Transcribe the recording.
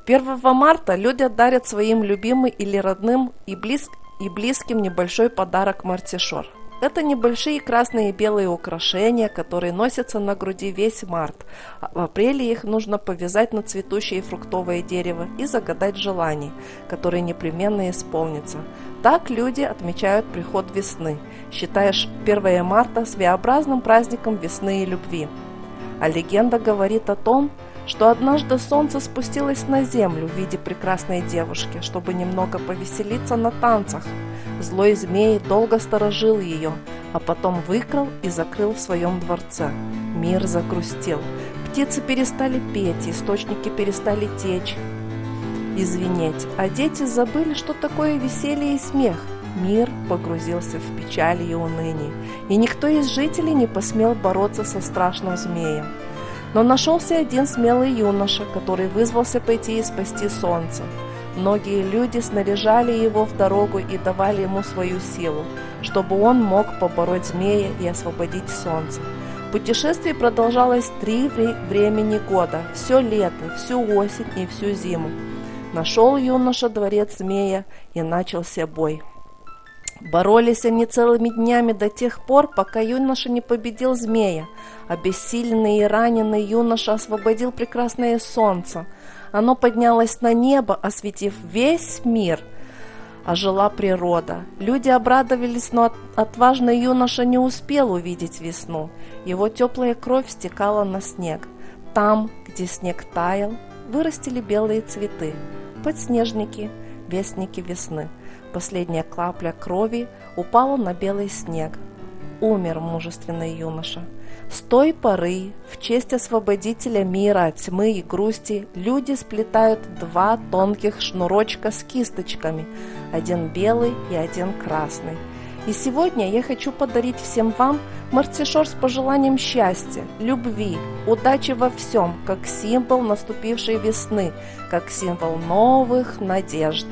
1 марта люди дарят своим любимым или родным и близким небольшой подарок мартишор. Это небольшие красные и белые украшения, которые носятся на груди весь март. В апреле их нужно повязать на цветущее фруктовое дерево и загадать желание, которое непременно исполнится. Так люди отмечают приход весны, считая 1 марта своеобразным праздником весны и любви. А легенда говорит о том, что однажды солнце спустилось на землю в виде прекрасной девушки, чтобы немного повеселиться на танцах. Злой змей долго сторожил ее, а потом выкрал и закрыл в своем дворце. Мир загрустил. Птицы перестали петь, источники перестали течь и звенеть, а дети забыли, что такое веселье и смех. Мир погрузился в печаль и уныние, и никто из жителей не посмел бороться со страшным змеем. Но нашелся один смелый юноша, который вызвался пойти и спасти солнце. Многие люди снаряжали его в дорогу и давали ему свою силу, чтобы он мог побороть змея и освободить солнце. Путешествие продолжалось 3 времени года, все лето, всю осень и всю зиму. Нашел юноша дворец змея, и начался бой. Боролись они целыми днями до тех пор, пока юноша не победил змея. Обессиленный и раненый юноша освободил прекрасное солнце. Оно поднялось на небо, осветив весь мир. Ожила природа. Люди обрадовались, но отважный юноша не успел увидеть весну. Его теплая кровь стекала на снег. Там, где снег таял, вырастили белые цветы. Подснежники, вестники весны. Последняя капля крови упала на белый снег. Умер мужественный юноша. С той поры, в честь освободителя мира от тьмы и грусти, люди сплетают 2 тонких шнурочка с кисточками, один белый и один красный. И сегодня я хочу подарить всем вам мартишор с пожеланием счастья, любви, удачи во всем, как символ наступившей весны, как символ новых надежд.